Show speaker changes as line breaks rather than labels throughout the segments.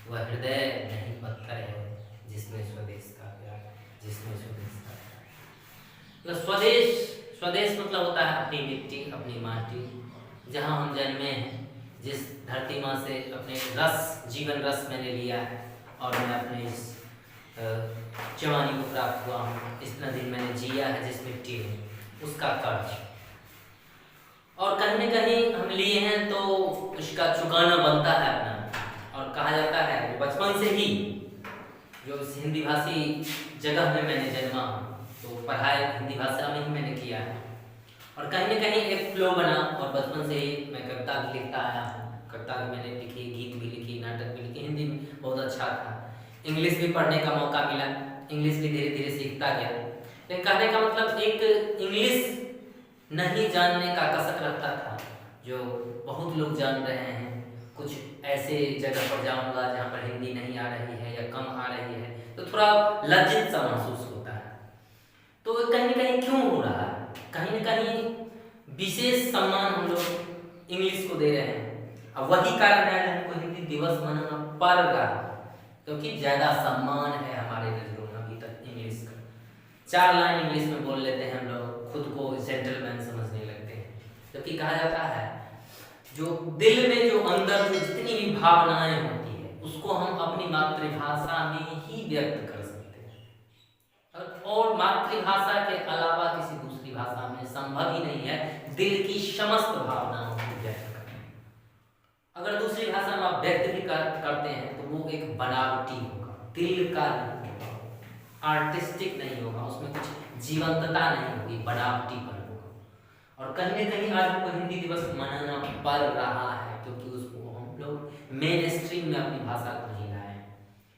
वह हृदय नहीं पत्थर है जिसमें स्वदेश का प्यार, जिसमें स्वदेश का प्यार। मतलब स्वदेश, स्वदेश मतलब होता है अपनी मिट्टी, अपनी माटी, जहाँ हम जन्मे हैं, जिस धरती माँ से अपने रस, जीवन रस मैंने लिया है और मैं अपने इस जवानी को प्राप्त हुआ हूँ, इतना दिन मैंने जिया है जिस मिट्टी में, उसका कर्ज। और कहीं न कहीं हम लिए हैं तो उसका चुकाना बनता है अपना। और कहा जाता है बचपन से ही जो इस हिंदी भाषी जगह में मैंने जन्मा हूँ, तो पढ़ाई हिंदी भाषा में ही मैंने किया है और कहीं न कहीं एक फ्लो बना। और बचपन से ही मैं कविता भी लिखता आया हूँ, कविता भी मैंने लिखी, गीत भी लिखी, नाटक भी लिखी, हिंदी में बहुत अच्छा था। इंग्लिश भी पढ़ने का मौका मिला, इंग्लिश भी धीरे धीरे सीखता गया। लेकिन कहने का मतलब एक इंग्लिश नहीं जानने का कसक रखता था, जो बहुत लोग जान रहे हैं। कुछ ऐसे जगह पर जाऊंगा जहाँ पर हिंदी नहीं आ रही है या कम आ रही है तो थोड़ा लज्जित सा महसूस होता है। तो कहीं न कहीं क्यों हो रहा है? कहीं न कहीं विशेष सम्मान हम लोग इंग्लिश को दे रहे हैं। अब वही कारण है हमको हिंदी दिवस मनाना पड़ रहा है, क्योंकि ज़्यादा सम्मान है हमारे नजरों में अभी तक इंग्लिश का। 4 लाइन इंग्लिश में बोल लेते हैं हम लोग, खुद को जेंटलमैन समझने लगते हैं। जबकि कहा जाता है जो दिल में जो अंदर जो जितनी भी भावनाएं होती है उसको हम अपनी मातृभाषा में ही व्यक्त कर सकते हैं, और मातृभाषा के अलावा किसी दूसरी भाषा में संभव ही नहीं है दिल की समस्त भावनाओं को व्यक्त करना। अगर दूसरी भाषा में आप व्यक्त भी करते हैं तो वो एक बनावटी होगा, दिल का नहीं होगा, आर्टिस्टिक नहीं होगा, उसमें कुछ जीवंतता नहीं होगी, बनावटीपन होगा। और कहीं न कहीं आज हमको हिंदी दिवस मनाना पड़ रहा है, क्योंकि उसको हम लोग मेन स्ट्रीम में अपनी भाषा को नहीं लाए।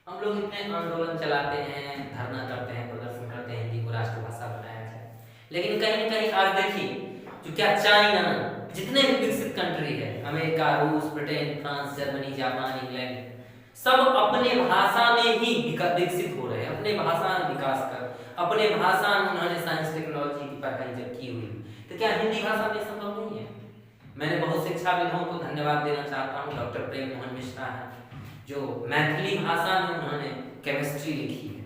हम लोग इतने आंदोलन चलाते हैं, धरना करते हैं, प्रदर्शन करते हैं, हिंदी को राष्ट्रभाषा बनाया जाए, लेकिन कहीं न कहीं आज देखिए जो क्या चाइना, जितने भी विकसित कंट्री है, अमेरिका, रूस, Britain, France, Germany, Japan, England, सब अपने भाषा में ही विकसित हो रहे हैं, अपने भाषा में विकास कर, अपने भाषा में उन्होंने साइंस टेक्नोलॉजी की पढ़ाई जब की हुई, तो क्या हिंदी भाषा में संभव नहीं है? मैंने बहुत शिक्षाविदों को धन्यवाद देना चाहता हूँ। डॉक्टर प्रेम मोहन मिश्रा हैं जो मैथिली भाषा में उन्होंने केमिस्ट्री लिखी है,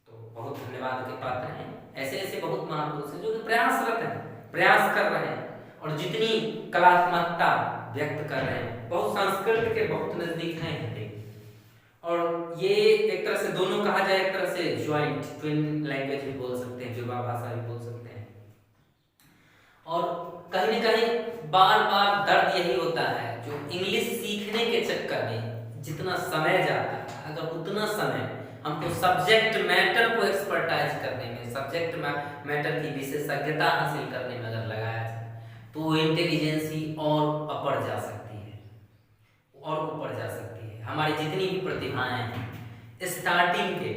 तो बहुत धन्यवाद के पात्र हैं। ऐसे ऐसे बहुत महापुरुष हैं जो कि प्रयासरत हैं, प्रयास कर रहे हैं और जितनी कलात्मकता व्यक्त कर रहे हैं, बहुत संस्कृत के बहुत नजदीक हैं हिंदी। और ये एक तरह से दोनों कहा जाए, एक तरह से ज्वाइंट ट्विन लैंग्वेज भी बोल सकते हैं, जुड़वा भाषा भी बोल सकते हैं। और कहीं न कहीं बार बार दर्द यही होता है जो इंग्लिश सीखने के चक्कर में जितना समय जाता है, अगर उतना समय हमको सब्जेक्ट मैटर को एक्सपर्टाइज करने में, सब्जेक्ट मैटर की विशेषज्ञता हासिल करने में अगर लगाया जाए तो इंटेलिजेंस ही और अपर जा सकती है, और ऊपर जा सकती है। हमारी जितनी भी प्रतिभाएं हैं स्टार्टिंग के,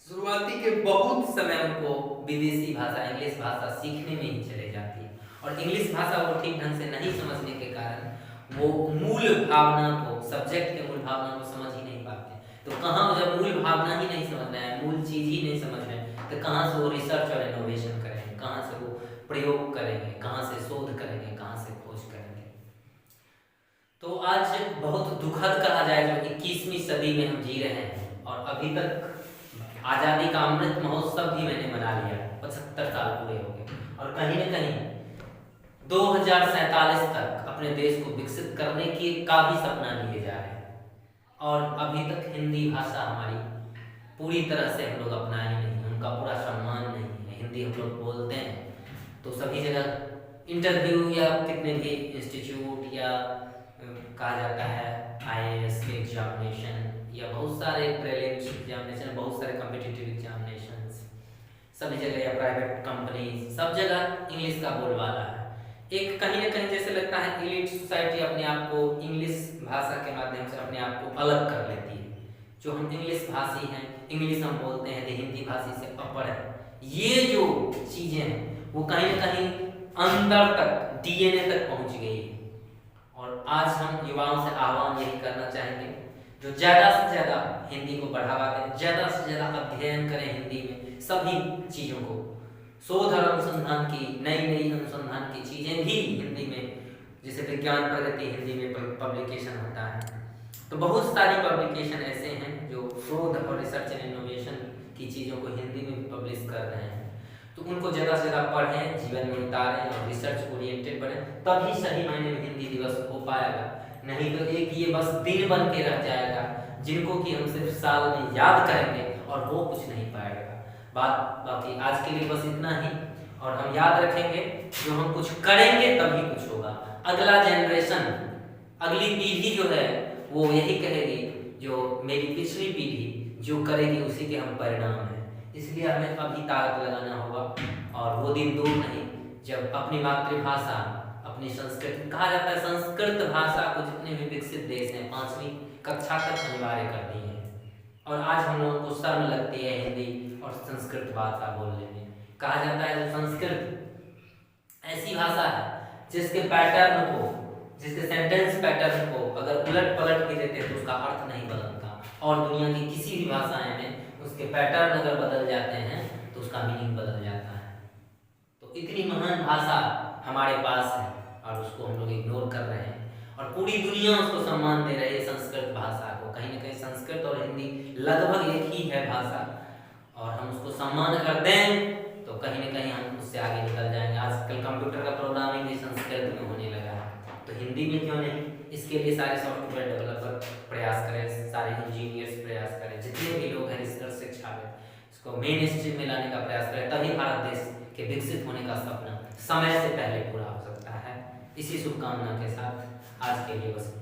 शुरुआती के बहुत समय उनको विदेशी भाषा, इंग्लिश भाषा सीखने में ही चले जाती है, और इंग्लिश भाषा वो ठीक ढंग से नहीं समझने के कारण वो मूल भावना को, सब्जेक्ट के मूल भावना को समझ ही नहीं पाते। तो कहाँ, जब मूल भावना ही नहीं समझ रहे हैं, मूल चीज ही नहीं समझ रहे हैं, तो कहाँ से वो रिसर्च और इनोवेशन करेंगे, कहाँ से वो प्रयोग करेंगे, कहाँ से शोध करेंगे, कहाँ से खोज करेंगे। तो आज बहुत दुखद कहा जाए जो 21वीं सदी में हम जी रहे हैं, और अभी तक आज़ादी का अमृत महोत्सव भी मैंने मना लिया, 75 साल पूरे हो गए, और कहीं न कहीं 2047 तक अपने देश को विकसित करने की का भी सपना लिए जा रहे हैं, और अभी तक हिंदी भाषा हमारी पूरी तरह से हम लोग अपनाए नहीं, उनका पूरा सम्मान नहीं है। हिंदी हम लोग बोलते हैं तो सभी जगह इंटरव्यू या कितने भी इंस्टीट्यूट या कहा जाता है IAS के एग्जामिनेशन या बहुत सारे प्रीलिम्स एग्जामिनेशन, बहुत सारे कॉम्पिटिटिव एग्जामिनेशंस, सभी जगह या प्राइवेट कंपनीज, सब जगह इंग्लिश का बोलबाला है। एक कहीं ना कहीं जैसे लगता है एलीट सोसाइटी अपने आप को इंग्लिश भाषा के माध्यम से अपने आप को अलग कर लेती है। जो हम इंग्लिश भाषी हैं, इंग्लिश हम बोलते हैं, तो हिंदी भाषी से अपर है। ये जो चीज़ें हैं वो कहीं ना कहीं अंदर तक, DNA तक पहुंच गई है। और आज हम युवाओं से आह्वान यही करना चाहेंगे जो ज़्यादा से ज़्यादा हिंदी को बढ़ावा दें, ज़्यादा से ज़्यादा अध्ययन करें हिंदी में सभी चीज़ों को, शोध और अनुसंधान की नई नई अनुसंधान की चीज़ें भी हिंदी में, जैसे विज्ञान प्रगति हिंदी में पब्लिकेशन होता है, तो बहुत सारी पब्लिकेशन ऐसे हैं जो शोध और रिसर्च एंड इनोवेशन की चीज़ों को हिंदी में पब्लिश कर रहे हैं, तो उनको जगह जगह पढ़ें, जीवन में उतारें और रिसर्च ओरिएंटेड बने, तभी सही मायने में हिंदी दिवस हो पाएगा। नहीं तो एक ये बस दिन बन के रह जाएगा जिनको कि हम सिर्फ साल में याद करेंगे और वो कुछ नहीं पाएगा। बाकी आज के लिए बस इतना ही, और हम याद रखेंगे जो हम कुछ करेंगे तभी कुछ होगा। अगला जनरेशन, अगली पीढ़ी जो है वो यही कहेगी जो मेरी पिछली पीढ़ी जो करेगी उसी के हम परिणाम हैं। इसलिए हमें अभी ताकत लगाना होगा, और वो दिन दूर नहीं जब अपनी मातृभाषा, अपनी संस्कृत, कहा जाता है संस्कृत भाषा को जितने भी विकसित देश हैं 5वीं कक्षा तक अनिवार्य कर दी है, और आज हम लोगों को शर्म लगती है हिंदी और संस्कृत भाषा बोलने में। कहा जाता है जो संस्कृत ऐसी भाषा है जिसके पैटर्न को, जिसके सेंटेंस पैटर्न को अगर उलट पलट भी देते हैं तो उसका अर्थ नहीं बदलता, और दुनिया की किसी भी भाषाएं में उसके पैटर्न अगर बदल जाते हैं तो उसका मीनिंग बदल जाता है। तो इतनी महान भाषा हमारे पास है और उसको हम लोग इग्नोर कर रहे हैं, और पूरी दुनिया उसको सम्मान दे रही है संस्कृत भाषा को। कहीं ना कहीं संस्कृत और हिंदी लगभग एक ही है भाषा, और हम उसको सम्मान अगर दें तो कहीं ना कहीं हम उससे आगे निकल जाएंगे। आजकल कंप्यूटर का प्रोग्रामिंग भी संस्कृत में होने लगा है, तो हिंदी में क्यों नहीं? इसके लिए सारे सॉफ्टवेयर डेवलपर प्रयास करें, सारे इंजीनियर्स प्रयास करें, जितने भी लोग हैं रिसर्च शिक्षा में, इसको मेन स्ट्रीम में लाने का प्रयास करें, तभी भारत देश के विकसित होने का सपना समय से पहले पूरा हो सकता है। इसी शुभकामना के साथ आज के लिए बस।